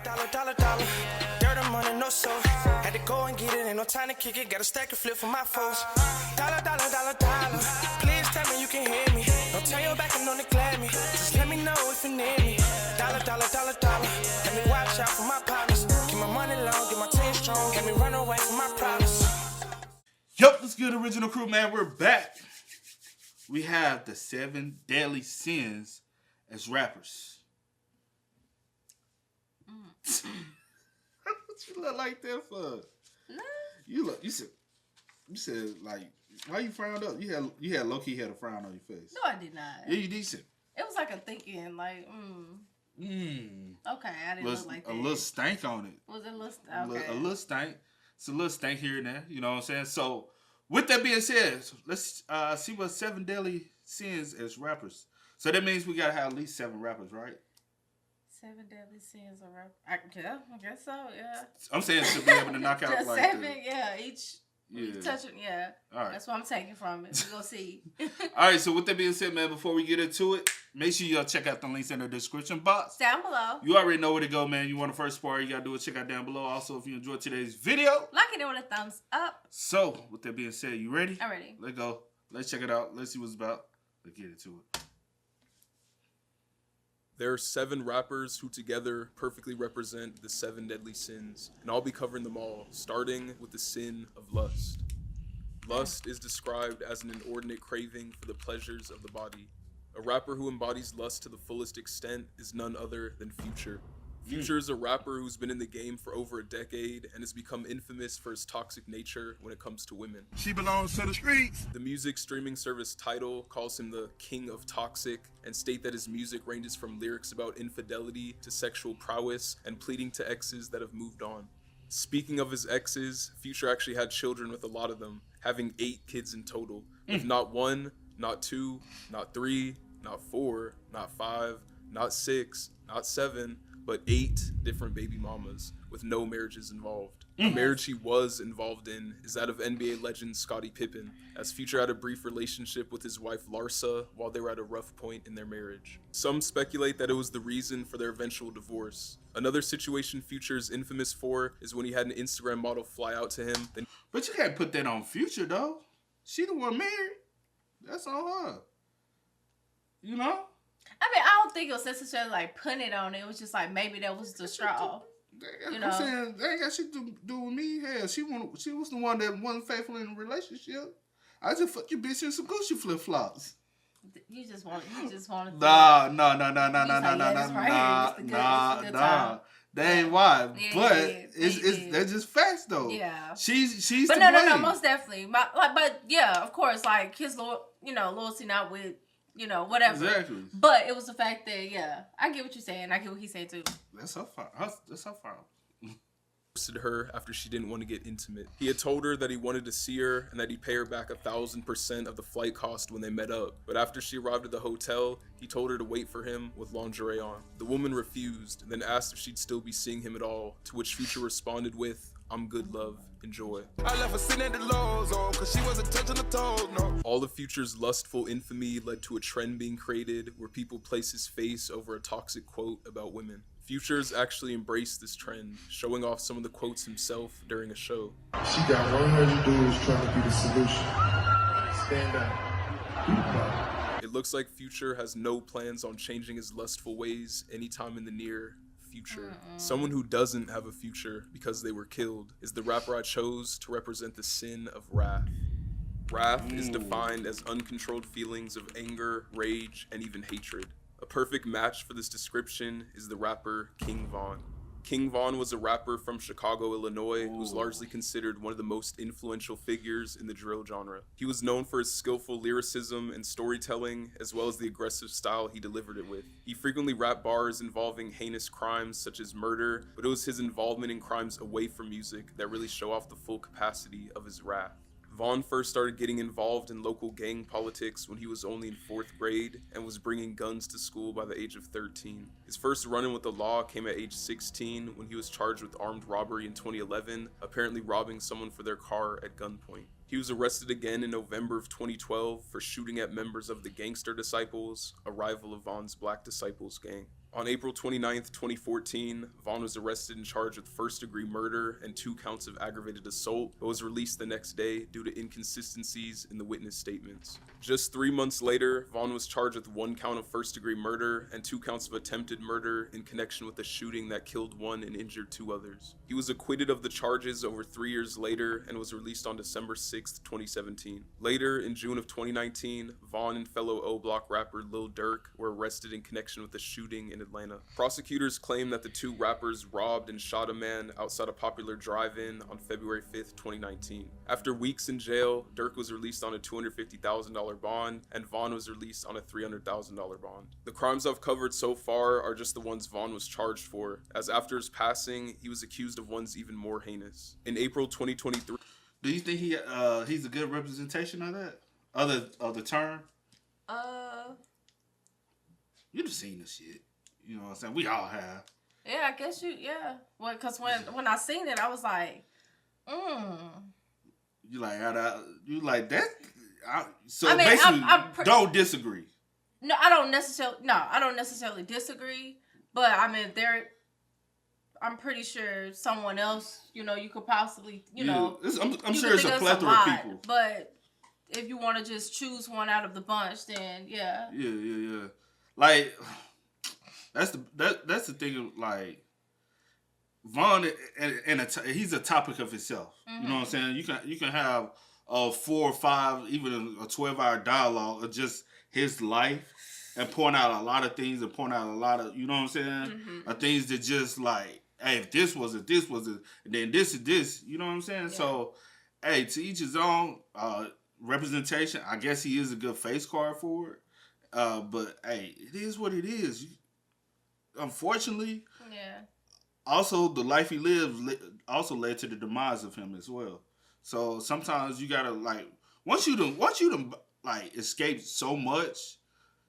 Dollar. Dirt and money, no soul. Had to go and get it, ain't no time to kick it. Got a stack and flip for my foes. Dollar. Please tell me you can hear me. Don't turn your back and don't neglect me. Just let me know if you need me. Dollar. Let me watch out for my partners. Keep my money long, get my team strong. Let me run away from my problems. Yup, what's good, original crew, man? We're back. We have the 7 deadly sins as rappers. What you look like that for? No. You said like, why you frowned up? You had low-key had a frown on your face. No, I did not. Yeah, you decent. It was like a thinking, like, Okay, I didn't look like that. A little stank on it. Was it a little stank? Okay. A little stank. It's a little stank here and there. You know what I'm saying? So, with that being said, let's see what 7 deadly sins as rappers. So that means we gotta have at least 7 rappers, right? 7 deadly sins of rap. I guess so. Yeah. I'm saying to be able to knock out just like 7. Yeah, each. Yeah. Touch it. Yeah. All right. That's what I'm taking from it. We're gonna see. All right. So with that being said, man, before we get into it, make sure y'all check out the links in the description box down below. You already know where to go, man. You want the first part, you gotta do it. Check out down below. Also, if you enjoyed today's video, like it with a thumbs up. So with that being said, you ready? I'm ready. Let's go. Let's check it out. Let's see what it's about. Let's get into it. There are 7 rappers who together perfectly represent the 7 deadly sins, and I'll be covering them all, starting with the sin of lust. Lust is described as an inordinate craving for the pleasures of the body. A rapper who embodies lust to the fullest extent is none other than Future. Future is a rapper who's been in the game for over a decade and has become infamous for his toxic nature when it comes to women. She belongs to the streets. The music streaming service Tidal calls him the king of toxic and state that his music ranges from lyrics about infidelity to sexual prowess and pleading to exes that have moved on. Speaking of his exes, Future actually had children with a lot of them, having 8 kids in total, with not 1, not 2, not 3, not 4, not 5, not 6, not 7, but 8 different baby mamas with no marriages involved. The marriage he was involved in is that of NBA legend Scottie Pippen, as Future had a brief relationship with his wife Larsa while they were at a rough point in their marriage. Some speculate that it was the reason for their eventual divorce. Another situation Future is infamous for is when he had an Instagram model fly out to him. But you can't put that on Future, though. She the one married. That's on her. You know? I mean, I don't think it was necessarily like putting it on. It was just like maybe that was the straw. You know? I'm saying they ain't got shit to do with me. Hell, she was the one that wasn't faithful in the relationship. I just fuck your bitch in some Gucci flip flops. You just want. Nah. They ain't why, yeah, but they're just facts though. Yeah, she's. But no, most definitely. But yeah, of course, like his loyalty not with. You know, whatever. Exactly. But it was the fact that, yeah, I get what you're saying. I get what he's saying, too. That's her fault. That's her fault. Her after she didn't want to get intimate. He had told her that he wanted to see her and that he'd pay her back 1,000% of the flight cost when they met up. But after she arrived at the hotel, he told her to wait for him with lingerie on. The woman refused and then asked if she'd still be seeing him at all, to which Future responded with, "I'm good, love. Enjoy." I left her sitting at the low zone cause she wasn't touching the toes, no. All of Future's lustful infamy led to a trend being created where people place his face over a toxic quote about women. Future's actually embraced this trend, showing off some of the quotes himself during a show. She got 100 dudes trying to be the solution. Stand up. It looks like Future has no plans on changing his lustful ways anytime in the near future. Someone who doesn't have a future because they were killed is the rapper I chose to represent the sin of wrath. Wrath is defined as uncontrolled feelings of anger, rage, and even hatred. A perfect match for this description is the rapper King Von. King Von was a rapper from Chicago, Illinois, who's largely considered one of the most influential figures in the drill genre. He was known for his skillful lyricism and storytelling, as well as the aggressive style he delivered it with. He frequently rapped bars involving heinous crimes such as murder, but it was his involvement in crimes away from music that really show off the full capacity of his wrath. Vaughn first started getting involved in local gang politics when he was only in 4th grade and was bringing guns to school by the age of 13. His first run-in with the law came at age 16 when he was charged with armed robbery in 2011, apparently robbing someone for their car at gunpoint. He was arrested again in November of 2012 for shooting at members of the Gangster Disciples, a rival of Vaughn's Black Disciples gang. On April 29th, 2014, Vaughn was arrested and charged with first-degree murder and 2 counts of aggravated assault, but was released the next day due to inconsistencies in the witness statements. Just 3 months later, Vaughn was charged with 1 count of first-degree murder and 2 counts of attempted murder in connection with a shooting that killed 1 and injured 2 others. He was acquitted of the charges over 3 years later and was released on December 6th, 2017. Later, in June of 2019, Vaughn and fellow O-Block rapper Lil Durk were arrested in connection with the shooting in Atlanta. Prosecutors claim that the 2 rappers robbed and shot a man outside a popular drive-in on February 5th, 2019. After weeks in jail, Durk was released on a $250,000 bond, and Vaughn was released on a $300,000 bond. The crimes I've covered so far are just the ones Vaughn was charged for, as after his passing, he was accused of ones even more heinous. In April 2023... Do you think he's a good representation of that? Of the term? You've seen this shit. You know what I'm saying? We all have. Yeah, I guess yeah. Well, because when I seen it, I was like, You like that? So I mean, basically, don't disagree. No, I don't necessarily disagree. But I mean, I'm pretty sure someone else, you could possibly, I'm sure it's a plethora of people. But if you want to just choose one out of the bunch, then yeah. Yeah. Like, that's the thing of, like, Vaughn, he's a topic of himself. Mm-hmm. You know what I'm saying? You can have a 4 or 5, even a 12-hour dialogue of just his life and point out a lot of things and point out a lot of, you know what I'm saying? Mm-hmm. Things that just like, hey, if this was it, then this is this. You know what I'm saying? Yeah. So, hey, to each his own. Representation, I guess he is a good face card for it. But, hey, it is what it is. Unfortunately, yeah. Also, the life he lived also led to the demise of him as well. So sometimes you gotta, like, once you done like escape so much,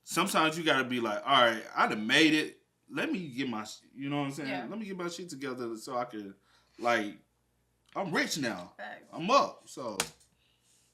sometimes you gotta be like, all right, I done made it. Let me get my, you know what I'm saying? Yeah. Let me get my shit together so I can, like, I'm rich now. Thanks. I'm up. So,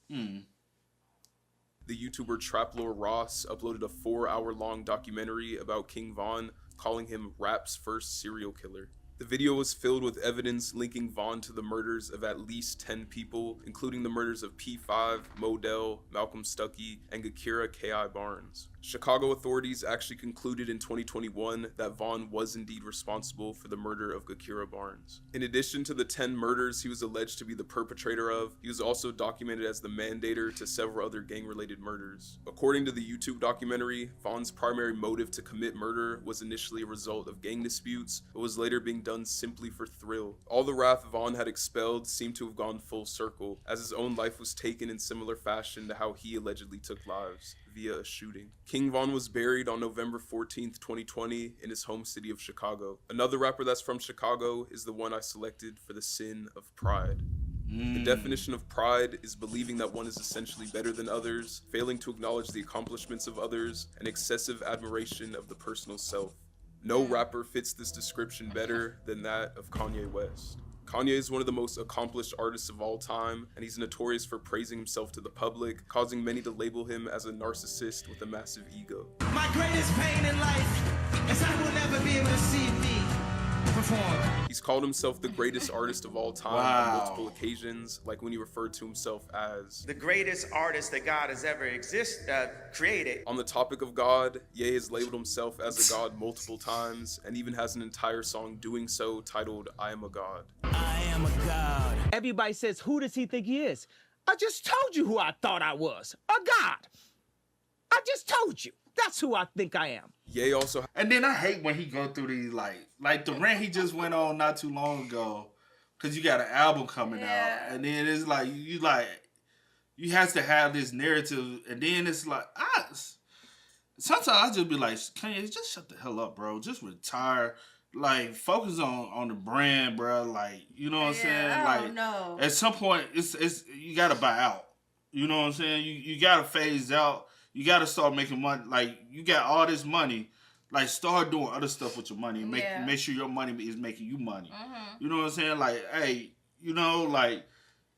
The YouTuber Traplore Ross uploaded a 4-hour-long documentary about King Von, calling him rap's first serial killer. The video was filled with evidence linking Von to the murders of at least 10 people, including the murders of P5, Modell, Malcolm Stuckey, and Gakira K.I. Barnes. Chicago authorities actually concluded in 2021 that Von was indeed responsible for the murder of Gakira Barnes. In addition to the 10 murders he was alleged to be the perpetrator of, he was also documented as the mandator to several other gang-related murders. According to the YouTube documentary, Von's primary motive to commit murder was initially a result of gang disputes, but was later being done simply for thrill. All the wrath Von had expelled seemed to have gone full circle, as his own life was taken in similar fashion to how he allegedly took lives, via a shooting. King Von was buried on November 14th, 2020 in his home city of Chicago. Another rapper that's from Chicago is the one I selected for the sin of pride. The definition of pride is believing that one is essentially better than others, failing to acknowledge the accomplishments of others, and excessive admiration of the personal self. No rapper fits this description better than that of Kanye West. Kanye is one of the most accomplished artists of all time, and he's notorious for praising himself to the public, causing many to label him as a narcissist with a massive ego. My greatest pain in life is I will never be able to see me perform. He's called himself the greatest artist of all time on multiple occasions, like when he referred to himself as the greatest artist that God has ever created. On the topic of God, Ye has labeled himself as a god multiple times, and even has an entire song doing so titled I Am a God. I am a god. Everybody says, who does he think he is? I just told you who I thought I was. A god. I just told you. That's who I think I am. Ye also... And then I hate when he go through these, like the rant he just went on not too long ago, because you got an album coming out, and then it's like, you have to have this narrative, and then it's like, sometimes I just be like, Kanye, just shut the hell up, bro. Just retire. Like, focus on the brand, bro. Like, you know what I'm saying? Like, no. At some point, it's you gotta buy out. You know what I'm saying? You gotta phase out. You gotta start making money. Like, you got all this money. Like, start doing other stuff with your money and make sure your money is making you money. Mm-hmm. You know what I'm saying? Like, hey, like,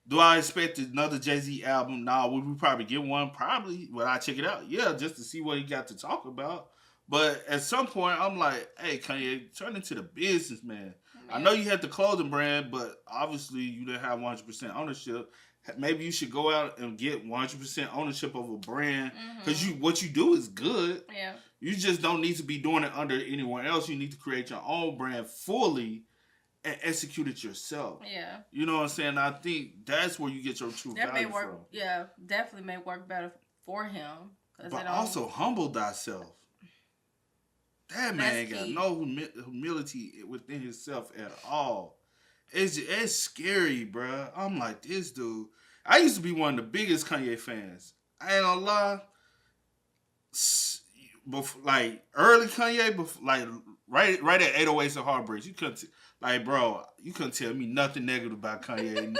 do I expect another Jay-Z album? Nah, would we probably get one? Probably. Would I check it out? Yeah, just to see what he got to talk about. But at some point, I'm like, hey, Kanye, turn into the businessman. I know you had the clothing brand, but obviously you didn't have 100% ownership. Maybe you should go out and get 100% ownership of a brand because what you do is good. Yeah. You just don't need to be doing it under anyone else. You need to create your own brand fully and execute it yourself. Yeah. You know what I'm saying? I think that's where you get your true That value may work. from. Yeah, definitely may work better for him. But also humble thyself. That man ain't got no humility within himself at all. It's scary, bruh. I'm like, this dude. I used to be one of the biggest Kanye fans. I ain't gonna lie. Like early Kanye, like right at 808s and Heartbreaks, you couldn't you couldn't tell me nothing negative about Kanye.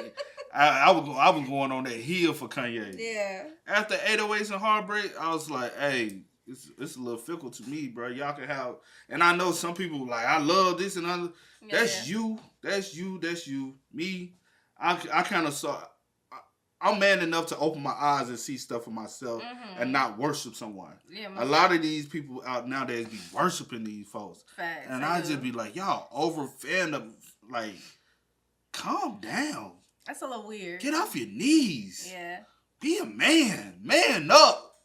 I was going on that hill for Kanye. Yeah. After 808s and Heartbreak, I was like, hey, it's a little fickle to me, bro. Y'all can have, and I know some people like, I love this and other. Yeah, that's you. Me, I kind of saw. I'm man enough to open my eyes and see stuff for myself and not worship someone. Yeah, a lot of these people out nowadays be worshiping these folks. Facts, and I just be like, y'all over fan of, like, calm down. That's a little weird. Get off your knees. Yeah. Be a man. Man up.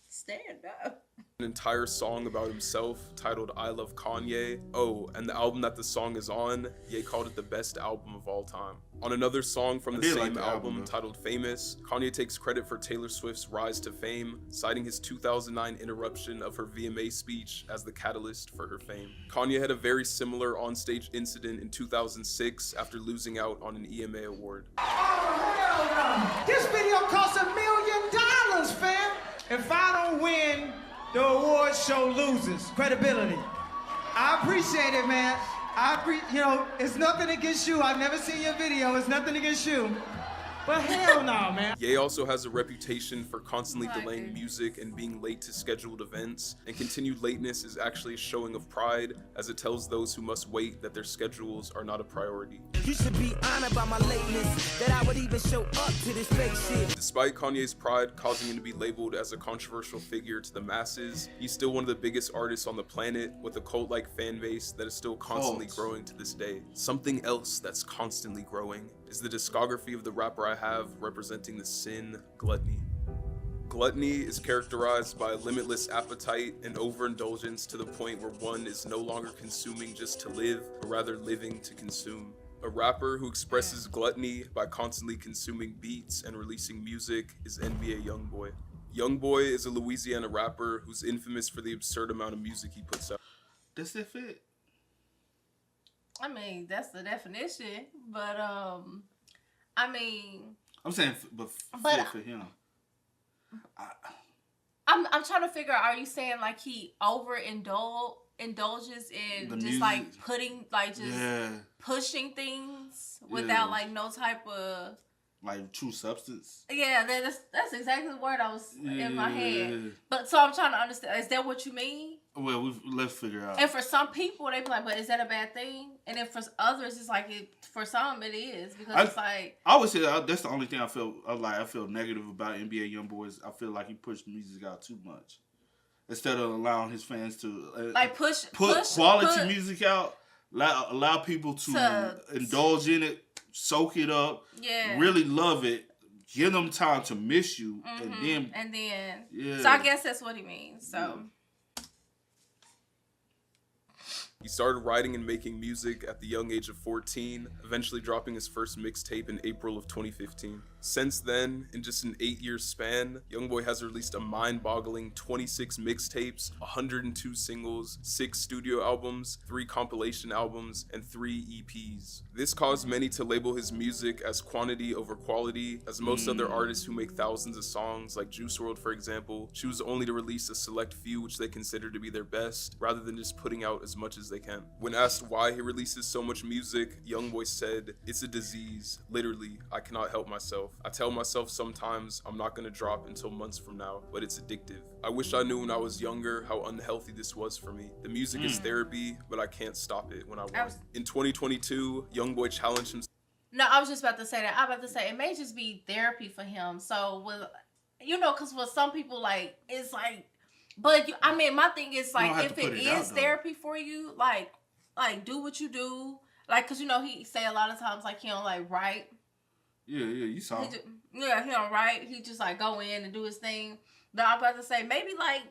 Stand up. An entire song about himself titled I Love Kanye. Oh, and the album that the song is on, Ye called it the best album of all time. On another song from the same album titled Famous, Kanye takes credit for Taylor Swift's rise to fame, citing his 2009 interruption of her VMA speech as the catalyst for her fame. Kanye had a very similar onstage incident in 2006 after losing out on an EMA award. Oh, hell no! This video costs $1 million, fam! If I don't win, the award show loses credibility. I appreciate it, man. It's nothing against you. I've never seen your video. It's nothing against you. But hell no, man. Ye also has a reputation for constantly delaying music and being late to scheduled events, and continued lateness is actually a showing of pride, as it tells those who must wait that their schedules are not a priority. You should be honored by my lateness, that I would even show up to this fake shit. Despite Kanye's pride causing him to be labeled as a controversial figure to the masses, he's still one of the biggest artists on the planet, with a cult-like fan base that is still constantly growing to this day. Something else that's constantly growing is the discography of the rapper I have representing the sin, gluttony. Gluttony is characterized by a limitless appetite and overindulgence to the point where one is no longer consuming just to live, but rather living to consume. A rapper who expresses gluttony by constantly consuming beats and releasing music is NBA YoungBoy. YoungBoy is a Louisiana rapper who's infamous for the absurd amount of music he puts out. Does that fit? I mean, that's the definition, but I'm saying, but fit for him. I'm trying to figure out, are you saying like he indulges in The just music. like putting, like just pushing things without like no type of like true substance? Yeah, that's exactly the word I was in my head. But so I'm trying to understand, is that what you mean? Well, let's figure out. And for some people, they be like, but is that a bad thing? And then for others, it's like, for some, it is. Because it's like... I would say that's the only thing I feel negative about NBA YoungBoy. I feel like he pushed music out too much. Instead of allowing his fans to... put quality music out. Allow people to indulge in it. Soak it up. Yeah. Really love it. Give them time to miss you. And then... Yeah. So I guess that's what he means. So... Yeah. He started writing and making music at the young age of 14, eventually dropping his first mixtape in April of 2015. Since then, in just an 8-year span, YoungBoy has released a mind-boggling 26 mixtapes, 102 singles, 6 studio albums, 3 compilation albums, and 3 EPs. This caused many to label his music as quantity over quality, as most other artists who make thousands of songs, like Juice WRLD for example, choose only to release a select few which they consider to be their best, rather than just putting out as much as they can. When asked why he releases so much music, YoungBoy said, "It's a disease. Literally, I cannot help myself. I tell myself sometimes I'm not gonna drop until months from now, but it's addictive. I wish I knew when I was younger how unhealthy this was for me. The music is therapy, but I can't stop it when I want." In 2022, YoungBoy challenged himself. No, I was just about to say that. I'm about to say it may just be therapy for him. So with, because with some people, like, it's like But I mean, my thing is You don't like, have if to put it it out, is though. therapy for you, like do what you do, like, cause you know he say a lot of times like he don't like write. Yeah, you saw. He don't write. He just like go in and do his thing. But I'm about to say maybe like,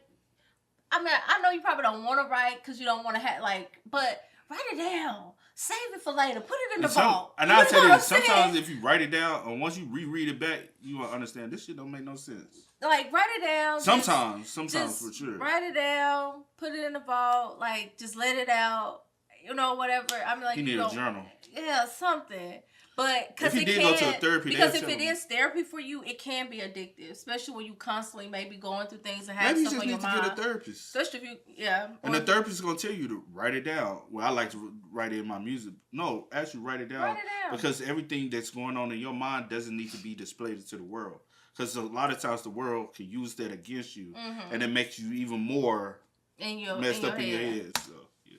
I mean, I know you probably don't want to write because you don't want to have like, but write it down. Save it for later. Put it in the vault. And I'll tell you, sometimes if you write it down, and once you reread it back, you will understand this shit don't make no sense. Like, write it down. Sometimes just for sure. Write it down. Put it in the vault. Like, just let it out. You know, whatever. I mean, like, You need a journal. Yeah, something. But If you did go to a therapy, because they'll if tell it you. is therapy for you, it can be addictive, especially when you constantly maybe going through things and have Maybe you stuff just on your need to mind. get a therapist. Especially if you, And the therapist is going to tell you to write it down. Well, I like to write it in my music. No, actually write it down. Write it down. Because everything that's going on in your mind doesn't need to be displayed to the world. Because a lot of times the world can use that against you. Mm-hmm. And it makes you even more messed up in your head. So, yeah.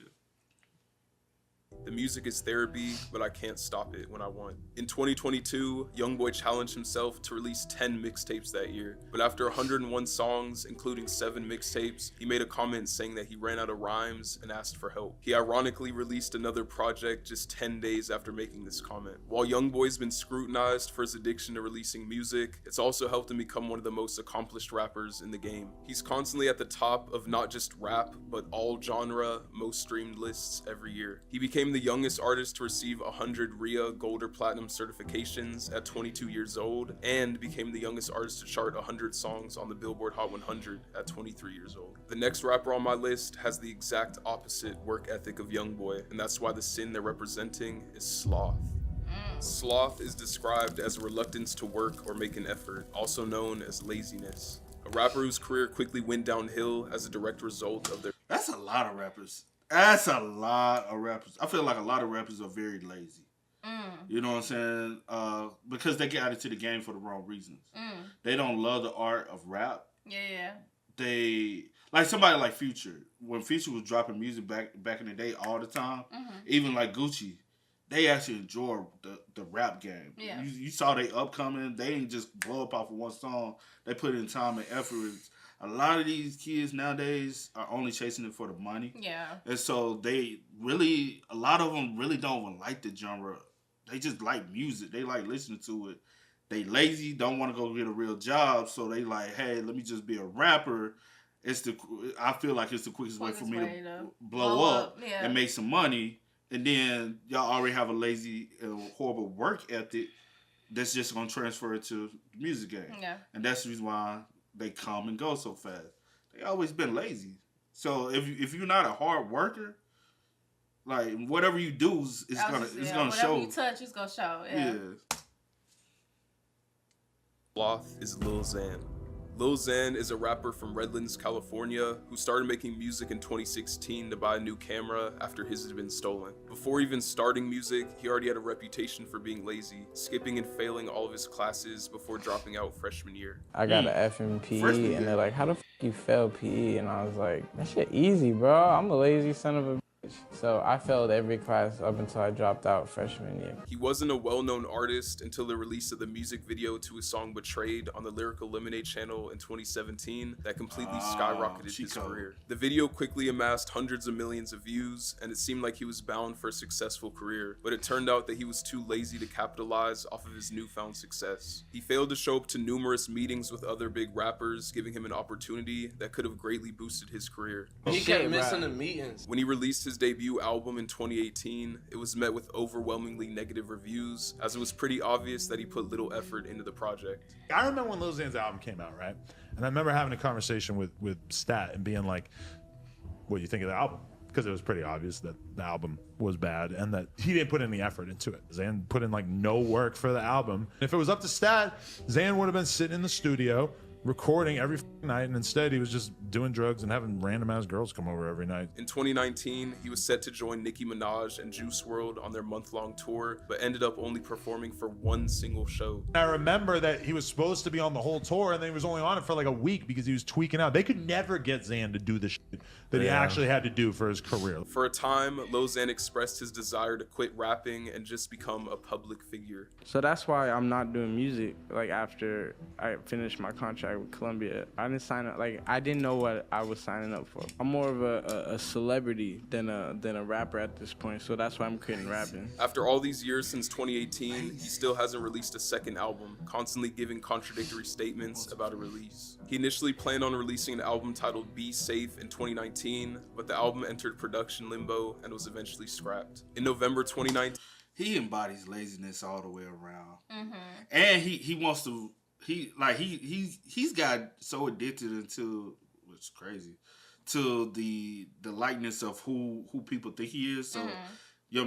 The music is therapy, but I can't stop it when I want. In 2022, YoungBoy challenged himself to release 10 mixtapes that year, but after 101 songs, including 7 mixtapes, he made a comment saying that he ran out of rhymes and asked for help. He ironically released another project just 10 days after making this comment. While YoungBoy's been scrutinized for his addiction to releasing music, it's also helped him become one of the most accomplished rappers in the game. He's constantly at the top of not just rap, but all genre, most streamed lists every year. He became the youngest artist to receive 100 RIA Gold or Platinum certifications at 22 years old, and became the youngest artist to chart 100 songs on the Billboard Hot 100 at 23 years old. The next rapper on my list has the exact opposite work ethic of YoungBoy, and that's why the sin they're representing is sloth. Sloth is described as a reluctance to work or make an effort, also known as laziness. A rapper whose career quickly went downhill as a direct result of their... That's a lot of rappers. That's a lot of rappers. I feel like a lot of rappers are very lazy. You know what I'm saying? Because they get out into the game for the wrong reasons. They don't love the art of rap. Yeah. They like somebody like Future. When Future was dropping music back in the day all the time, even like Gucci, they actually enjoy the rap game. Yeah. You saw they upcoming. They didn't just blow up off of one song. They put in time and effort. A lot of these kids nowadays are only chasing it for the money. Yeah. And so a lot of them really don't even like the genre. They just like music. They like listening to it. They lazy, don't want to go get a real job. So they like, hey, let me just be a rapper. I feel like it's the quickest way for me to blow up and make some money. And then y'all already have a lazy and horrible work ethic that's just going to transfer it to the music game. Yeah. And that's the reason why they come and go so fast. They always been lazy. So if you're not a hard worker, like whatever you do is gonna show. Whatever you touch, it's gonna show. Yeah. Sloth is Lil Xan. Lil Xan is a rapper from Redlands, California, who started making music in 2016 to buy a new camera after his had been stolen. Before even starting music, he already had a reputation for being lazy, skipping and failing all of his classes before dropping out freshman year. I got an F in PE, and they're like, how the f you fail PE? And I was like, that shit easy, bro. I'm a lazy son of a bitch. So I failed every class up until I dropped out freshman year. He wasn't a well-known artist until the release of the music video to his song Betrayed on the Lyrical Lemonade channel in 2017 that completely skyrocketed his career. The video quickly amassed hundreds of millions of views, and it seemed like he was bound for a successful career, but it turned out that he was too lazy to capitalize off of his newfound success. He failed to show up to numerous meetings with other big rappers, giving him an opportunity that could have greatly boosted his career. He kept missing the meetings. When he released his debut album in 2018, it was met with overwhelmingly negative reviews, as it was pretty obvious that he put little effort into the project. I remember when Lil Xan's album came out, right? And I remember having a conversation with Stat and being like, what do you think of the album? Because it was pretty obvious that the album was bad and that he didn't put any effort into it. Xan put in like no work for the album. If it was up to Stat, Xan would have been sitting in the studio recording every night, and instead he was just doing drugs and having random ass girls come over every night. In 2019, he was set to join Nicki Minaj and Juice WRLD on their month-long tour, but ended up only performing for one single show. I remember that he was supposed to be on the whole tour, and then he was only on it for like a week because he was tweaking out. They could never get Xan to do the shit that he actually had to do for his career. For a time, Lil Xan expressed his desire to quit rapping and just become a public figure. So that's why I'm not doing music. Like after I finished my contract with Columbia, I I didn't sign up. Like, I didn't know what I was signing up for. I'm more of a celebrity than a rapper at this point, so that's why I'm quitting rapping. After all these years since 2018, he still hasn't released a second album, constantly giving contradictory statements about a release. He initially planned on releasing an album titled Be Safe in 2019, but the album entered production limbo and was eventually scrapped. In November 2019, he embodies laziness all the way around, and he wants to. He's got so addicted into, which is crazy, to the likeness of who people think he is. So,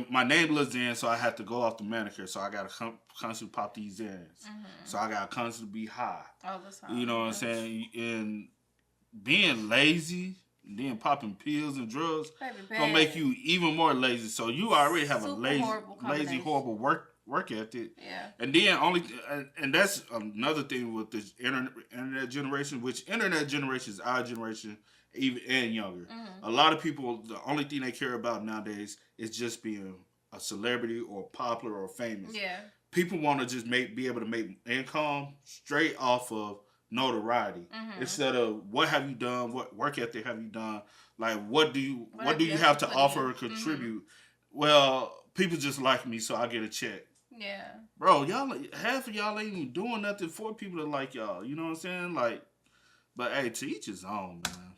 my name Lil Xan, so I have to go off the manicure. So I gotta constantly pop these Xans. So I gotta constantly be high. All the time. You know what I'm saying? And being lazy, and then popping pills and drugs, gonna make you even more lazy. So you already have a lazy, horrible work ethic. Yeah. And then and that's another thing with this internet generation, which internet generation is our generation, even and younger. A lot of people, the only thing they care about nowadays is just being a celebrity or popular or famous. Yeah. People want to just be able to make income straight off of notoriety instead of what have you done, what work ethic have you done, like what do you have to offer or contribute. Well, people just like me, so I get a check. Yeah, bro, half of y'all ain't even doing nothing for people to like y'all. You know what I'm saying? Like, but hey, to each his own, man.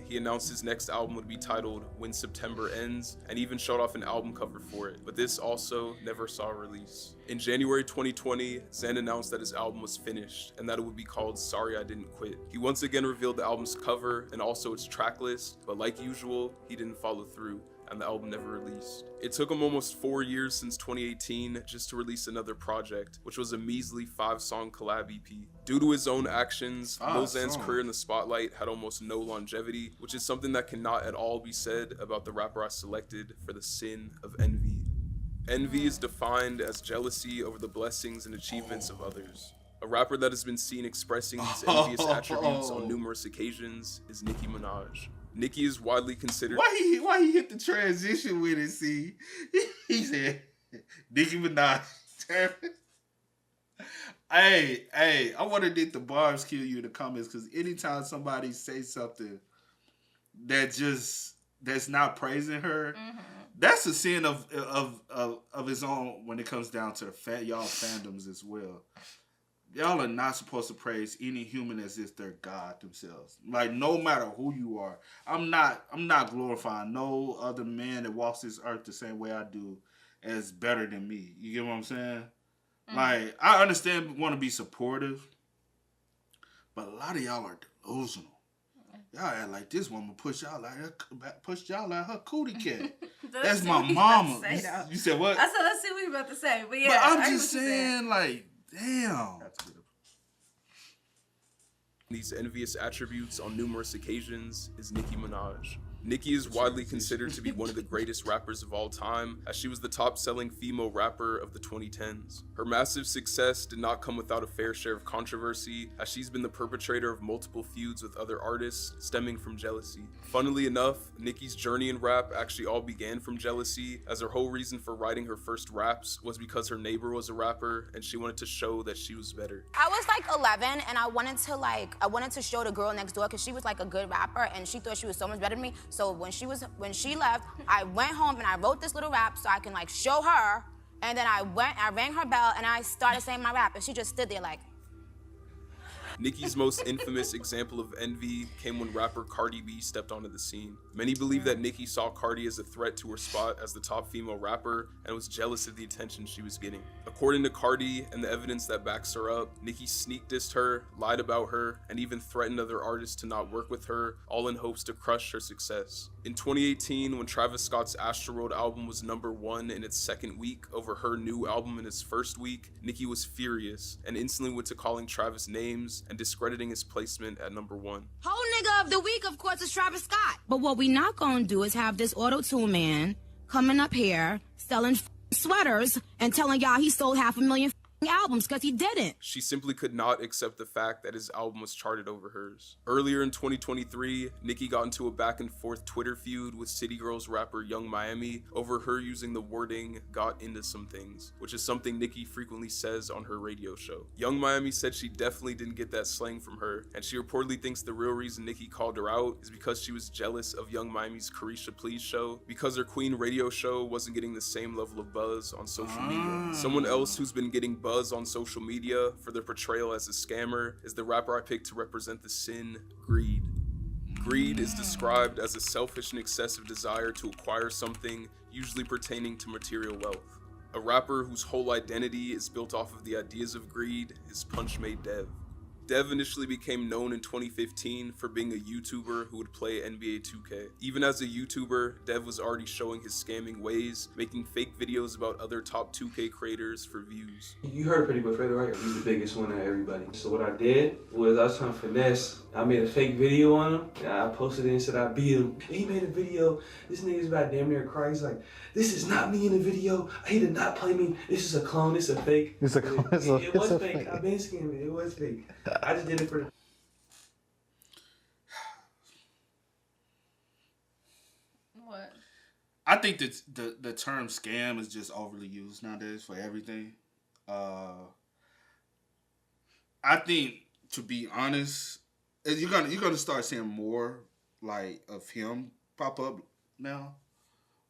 he announced his next album would be titled When September Ends, and even showed off an album cover for it, but this also never saw a release. In January 2020, Xan announced that his album was finished, and that it would be called Sorry I Didn't Quit. He once again revealed the album's cover and also its track list, but like usual, he didn't follow through, and the album never released. It took him almost 4 years since 2018 just to release another project, which was a measly 5-song collab EP. Due to his own actions, Lil Xan's career in the spotlight had almost no longevity, which is something that cannot at all be said about the rapper I selected for the sin of envy. Envy is defined as jealousy over the blessings and achievements of others. A rapper that has been seen expressing these envious attributes on numerous occasions is Nicki Minaj. Nicki is widely considered. Why he hit the transition with it? See, he said Nicki Minaj. Hey, I want to let the barbs kill you in the comments, because anytime somebody says something that's not praising her, that's a sin of his own when it comes down to y'all fandoms as well. Y'all are not supposed to praise any human as if they're God themselves. Like, no matter who you are. I'm not glorifying no other man that walks this earth the same way I do as better than me. You get what I'm saying? Like, I understand want to be supportive, but a lot of y'all are delusional. Y'all act like this woman pushed y'all like her cootie cat. That's my mama. You said what? I said, let's see what you're about to say. But yeah, but I'm just saying, like, damn. These envious attributes on numerous occasions is Nicki Minaj. Nicki is widely considered to be one of the greatest rappers of all time, as she was the top-selling female rapper of the 2010s. Her massive success did not come without a fair share of controversy, as she's been the perpetrator of multiple feuds with other artists stemming from jealousy. Funnily enough, Nicki's journey in rap actually all began from jealousy, as her whole reason for writing her first raps was because her neighbor was a rapper and she wanted to show that she was better. I was like 11 and I wanted to show the girl next door, because she was like a good rapper and she thought she was so much better than me. So when she left, I went home and I wrote this little rap so I can like show her, and then I rang her bell and I started saying my rap, and she just stood there like. Nicki's most infamous example of envy came when rapper Cardi B stepped onto the scene. Many believe that Nicki saw Cardi as a threat to her spot as the top female rapper and was jealous of the attention she was getting. According to Cardi and the evidence that backs her up, Nicki sneak dissed her, lied about her, and even threatened other artists to not work with her, all in hopes to crush her success. In 2018, when Travis Scott's Astroworld album was #1 in its second week over her new album in its first week, Nicki was furious and instantly went to calling Travis names and discrediting his placement at #1. Whole nigga of the week, of course, is Travis Scott. But what we not gonna do is have this auto-tune man coming up here selling sweaters and telling y'all he sold 500,000 albums because he didn't. She simply could not accept the fact that his album was charted over hers. Earlier in 2023, Nicki got into a back and forth Twitter feud with City Girls rapper Young Miami over her using the wording "got into some things," which is something Nicki frequently says on her radio show. Young Miami said she definitely didn't get that slang from her, and she reportedly thinks the real reason Nicki called her out is because she was jealous of Young Miami's Carisha Please show, because her Queen radio show wasn't getting the same level of buzz on social media. Someone else who's been getting buzz on social media for their portrayal as a scammer is the rapper I picked to represent the sin, greed. Greed is described as a selfish and excessive desire to acquire something, usually pertaining to material wealth. A rapper whose whole identity is built off of the ideas of greed is PunchMadeDev. Dev initially became known in 2015 for being a YouTuber who would play NBA 2K. Even as a YouTuber, Dev was already showing his scamming ways, making fake videos about other top 2K creators for views. You heard Pretty Boy Fredo, right? He's the biggest one of everybody. So what I did was I was trying to finesse. I made a fake video on him, and I posted it and said I beat him. And he made a video. This nigga's about damn near cry. He's like, "This is not me in the video. He did not play me. This is a clone. This is a fake." It's a clone. It was fake. I've been scamming. It was fake. I just did it for the... What? I think that the term scam is just overly used nowadays for everything. I think, to be honest, you're gonna start seeing more like of him pop up now.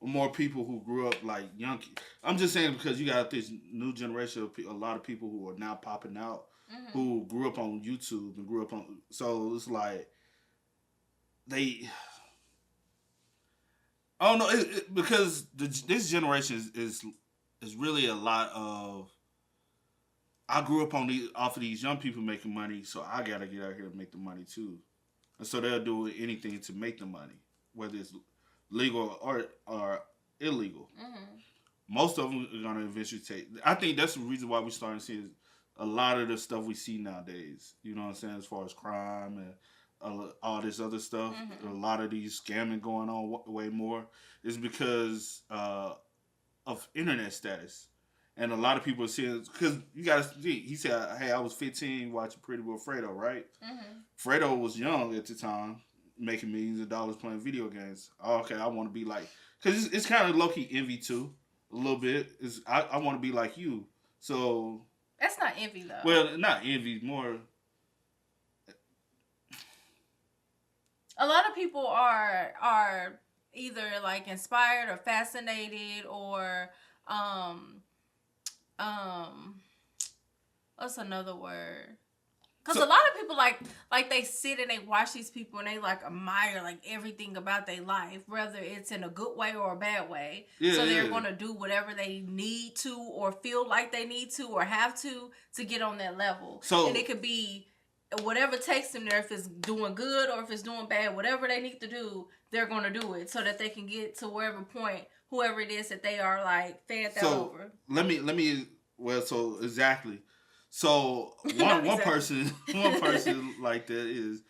More people who grew up like young. I'm just saying because you got this new generation of a lot of people who are now popping out, who grew up on YouTube and grew up on. So it's like they. I don't know because this generation is really a lot of. I grew up off of these young people making money, so I gotta get out here and make the money too, and so they'll do anything to make the money, whether it's legal or illegal. Most of them are gonna eventually take. I think that's the reason why we're starting to see a lot of the stuff we see nowadays. You know what I'm saying, as far as crime and all this other stuff. A lot of these scamming going on way more is because of internet status. And a lot of people are seeing, because you got to see, he said, hey, I was 15 watching Pretty Boy Fredo, right? Fredo was young at the time, making millions of dollars playing video games. Oh, okay, I want to be like, because it's kind of low-key envy too, a little bit. I want to be like you. So. That's not envy though. Well, not envy, more. A lot of people are either like inspired or fascinated or what's another word? Because a lot of people like they sit and they watch these people and they like admire like everything about their life, whether it's in a good way or a bad way. Yeah, so they're gonna do whatever they need to or feel like they need to or have to get on that level. So, and it could be whatever takes them there. If it's doing good or if it's doing bad, whatever they need to do, they're gonna do it so that they can get to wherever point, whoever it is that they are like fed that over. Let me. Well, so exactly. So one person like that is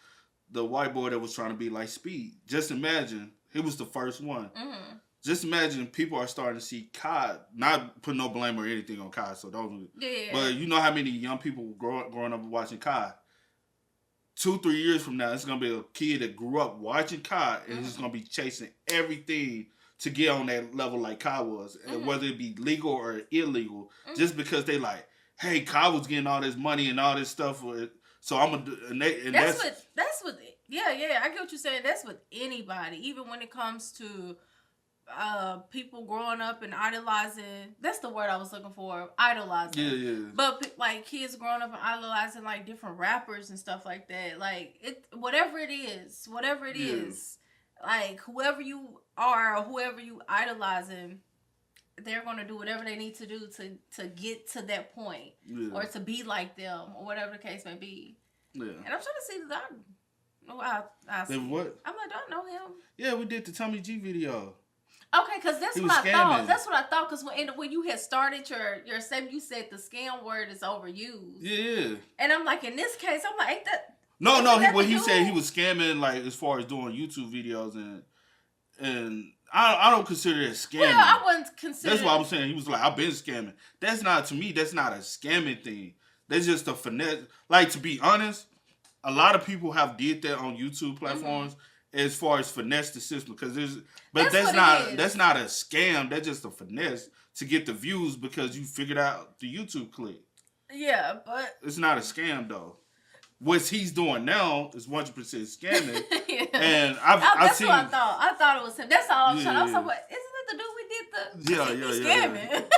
the white boy that was trying to be like Speed. Just imagine he was the first one. Just imagine people are starting to see Kai. Not put no blame or anything on Kai, so don't. Yeah. But you know how many young people growing up watching Kai. 2-3 years from now, it's gonna be a kid that grew up watching Kai and he's gonna be chasing everything to get on that level like Kai was, and whether it be legal or illegal, just because they like, hey, Kai was getting all this money and all this stuff, so I'm gonna do. And that's what. Yeah. I get what you're saying. That's with anybody, even when it comes to people growing up and idolizing. That's the word I was looking for. Idolizing. Yeah. But like kids growing up and idolizing like different rappers and stuff like that. Like whatever it is, like whoever you are or whoever you idolizing, they're gonna do whatever they need to do to get to that point or to be like them or whatever the case may be. Yeah. And I'm trying to see that. I see. What? I'm like, don't know him. Yeah, we did the Tommy G video. Okay, because that's what I thought. That's what I thought. Because when you had started your statement, you said the scam word is overused. Yeah. And I'm like, in this case, I'm like, ain't that? No. He said he was scamming, like as far as doing YouTube videos, and and I don't consider it scamming. Well, I wouldn't consider. That's what I'm saying. He was like, I've been scamming. That's not, to me, that's not a scamming thing. That's just a finesse. Like, to be honest, a lot of people have did that on YouTube platforms as far as finesse the system. But that's not a scam. That's just a finesse to get the views because you figured out the YouTube clip. Yeah, but it's not a scam though. What he's doing now is 100% scamming. Yeah. And I've seen. That's what I thought it was him. That's all I was trying. I was like, what? Isn't it the dude we did the scamming?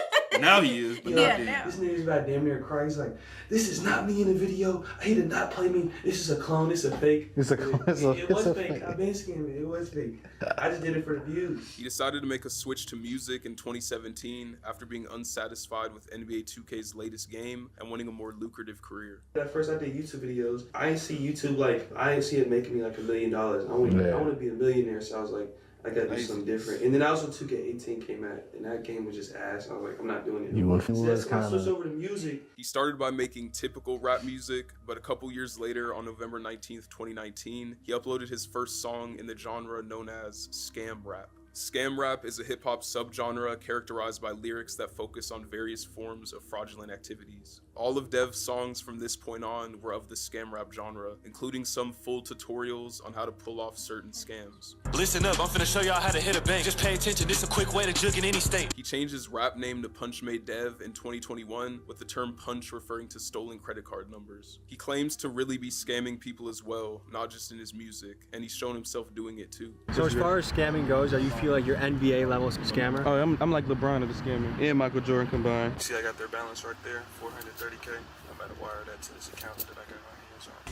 Now he is, but now. This nigga's about damn near crying. He's like, this is not me in the video. He did not play me. This is a clone. It's a fake. It was fake. I've been scamming. It was fake. I just did it for the views. He decided to make a switch to music in 2017 after being unsatisfied with NBA 2K's latest game and wanting a more lucrative career. At first I did YouTube videos. I didn't see YouTube I didn't see it making me like $1 million. I want to be a millionaire, so I was like, I gotta do something different. And then also 2K18 came out, and that game was just ass. I was like, I'm not doing it. I switched over to music. He started by making typical rap music, but a couple years later, on November 19th, 2019, he uploaded his first song in the genre known as scam rap. Scam rap is a hip-hop subgenre characterized by lyrics that focus on various forms of fraudulent activities. All of Dev's songs from this point on were of the scam rap genre, including some full tutorials on how to pull off certain scams. Listen up, I'm finna show y'all how to hit a bank. Just pay attention, this a quick way to jug in any state. He changed his rap name to PunchMadeDev in 2021, with the term punch referring to stolen credit card numbers. He claims to really be scamming people as well, not just in his music, and he's shown himself doing it too. So as far as scamming goes, are you feel like you're NBA level scammer? Oh, I'm like LeBron of the scamming and Michael Jordan combined. See, I got their balance right there, 430K. I'm about to wire that to this account that I got my hands on.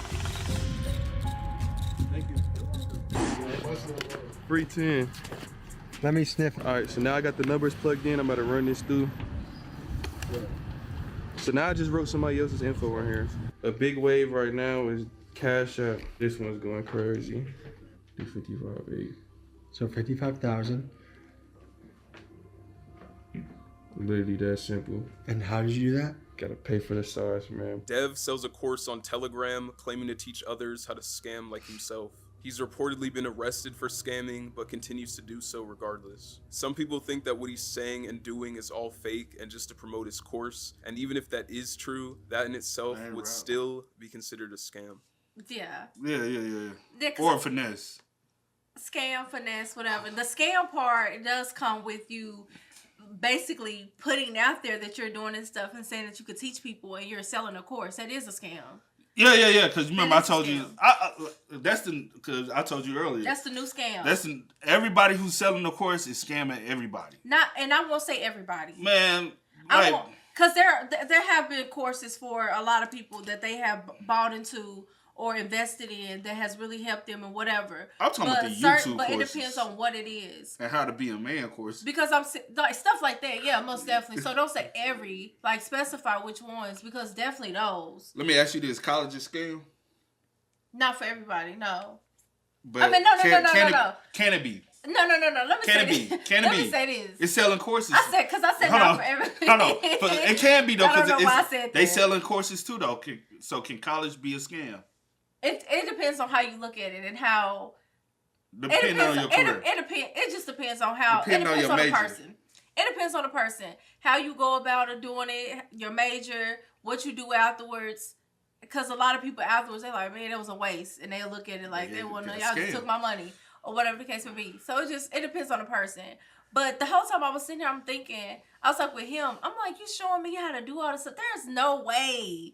Thank you. Free 10. Let me sniff. All right, so now I got the numbers plugged in. I'm about to run this through. So now I just wrote somebody else's info right here. A big wave right now is Cash App. This one's going crazy. 255.8. So 55,000. Literally that simple. And how did you do that? Gotta pay for the size, man. Dev sells a course on Telegram, claiming to teach others how to scam like himself. He's reportedly been arrested for scamming, but continues to do so regardless. Some people think that what he's saying and doing is all fake and just to promote his course. And even if that is true, that in itself would still be considered a scam. Yeah. Yeah. Or a finesse. Scam, finesse, whatever. The scam part does come with you basically putting out there that you're doing this stuff and saying that you could teach people and you're selling a course. That is a scam. Yeah. Because remember, I told you, because I told you earlier. That's the new scam. Everybody who's selling the course is scamming everybody. And I won't say everybody. Man, because there have been courses for a lot of people that they have bought into or invested in that has really helped them and whatever. I'm talking about the YouTube but courses. It depends on what it is. And how to be a man course. Because I'm like stuff like that, yeah, most definitely. So don't say specify which ones, because definitely those. Let me ask you this: college is scam? Not for everybody, no. But I mean, no. Can it be? No. Let me say this. It's selling courses. I said not for everybody. Hold on. It can be though, because they that. selling courses too though. So can college be a scam? It depends on how you look at it and how. Depending on your career. It just depends on how. Depending on your major. The person. It depends on the person. How you go about it, doing it, your major, what you do afterwards. Because a lot of people afterwards, they're like, man, it was a waste. And they'll look at it like, they want to know, y'all just took my money. Or whatever the case may be. So it depends on the person. But the whole time I was sitting here, I'm thinking, I was like with him, I'm like, you showing me how to do all this stuff? There's no way.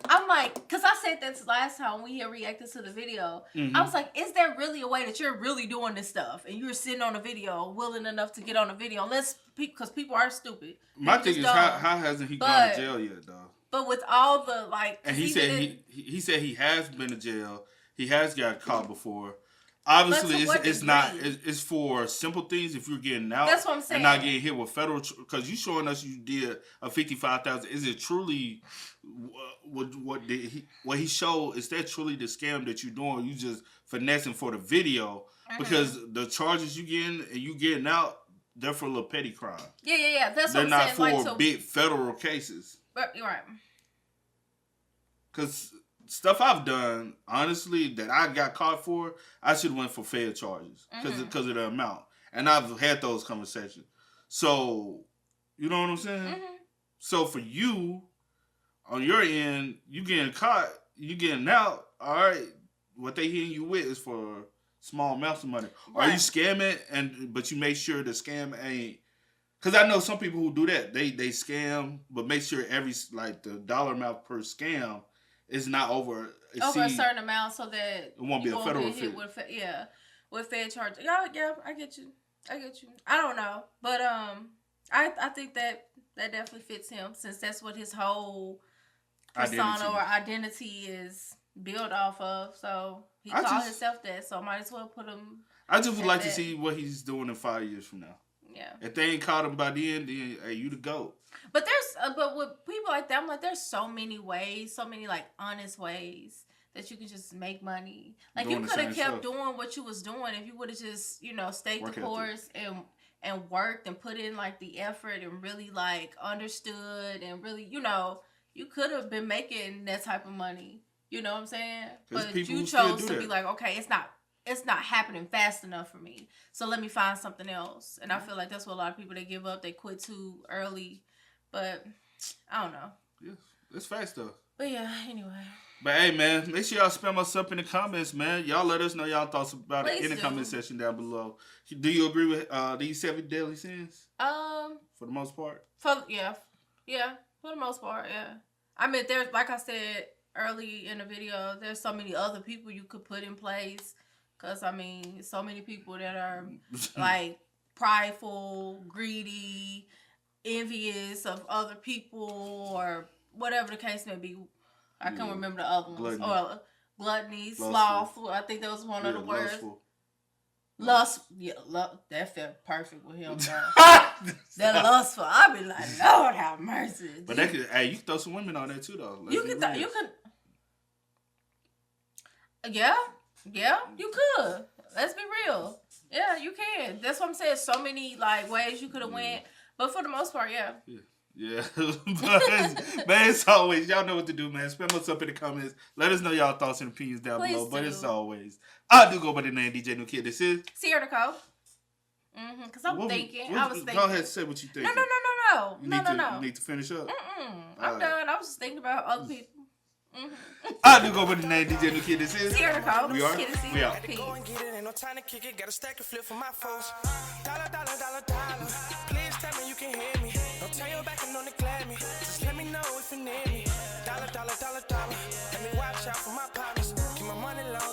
I'm like, because I said this last time we had reacted to the video. Mm-hmm. I was like, is there really a way that you're really doing this stuff? And you're sitting on a video, willing enough to get on a video, unless, because people are stupid. My thing is, how hasn't he gone to jail yet, though? But with all the, And he said he has been to jail. He has got caught before. Obviously, it's for simple things. If you're getting out, that's what I'm saying, and not getting hit with federal, because you showing us you did a 55,000. Is it truly what he showed? Is that truly the scam that you're doing? You just finessing for the video, because the charges you getting out, they're for little petty crime. Yeah. That's what I'm saying. They're not for big federal cases. You're right. Because stuff I've done, honestly, that I got caught for, I should have went for fair charges because of the amount. And I've had those conversations. So, you know what I'm saying? Mm-hmm. So for you, on your end, you getting caught, you getting out, all right, what they hitting you with is for small amounts of money. Right. Are you scamming, but you make sure the scam ain't... Because I know some people who do that. They scam, but make sure the dollar amount per scam is not over a certain amount so that it won't be a federal fee. With fair charge. Yeah, I get you. I don't know, but I think that definitely fits him since that's what his whole persona or identity is built off of. So he called himself that. So might as well put him. I just would like to see what he's doing in 5 years from now. Yeah. If they ain't caught him by then hey, you the GOAT. But but with people like that, I'm like, there's so many ways, so many like honest ways that you can just make money. Like you could have kept doing what you was doing if you would have just, stayed the course and worked and put in like the effort and really like understood and really, you could have been making that type of money. You know what I'm saying? But you chose to be like, okay, it's not happening fast enough for me. So let me find something else. And I feel like that's what a lot of people, they give up. They quit too early. But I don't know. Yeah, it's fast though. But yeah, anyway. But hey, man, make sure y'all spam us up in the comments, man. Y'all let us know y'all thoughts about it in the comment section down below. Do you agree with these 7 deadly sins? For the most part? Yeah, for the most part, yeah. I mean, there's, like I said early in the video, there's so many other people you could put in place. Because, I mean, so many people that are, like, prideful, greedy, envious of other people, or whatever the case may be. I can't remember the other ones. Gluttony, sloth. I think that was one of the words. Lust. Yeah, that felt perfect with him, bro. That lustful. I be like, Lord have mercy. But you can throw some women on there, too, though. You can. Yeah, you could. Let's be real. Yeah, you can. That's what I'm saying. So many like ways you could have went, but for the most part, yeah. Yeah. But man, as always, y'all know what to do, man. Spam us up in the comments. Let us know y'all thoughts and opinions down below. But as always, I do go by the name DJ New Kid. This is Sierra Nicole. Because I was thinking. Go ahead and say what you think. No. You need to finish up. I'm done. I was just thinking about other people. I do go by the name DJ New Kid. This is Sierra Nicole. We are. We out. Peace. Go and get it, ain't no time to kick it. Got a stack of flip for my folks. Dollar. Please tell me you can hear me. Don't turn your back and don't neglect me. Just let me know if you need me. Dollar. Let me watch out for my partners. Keep my money low.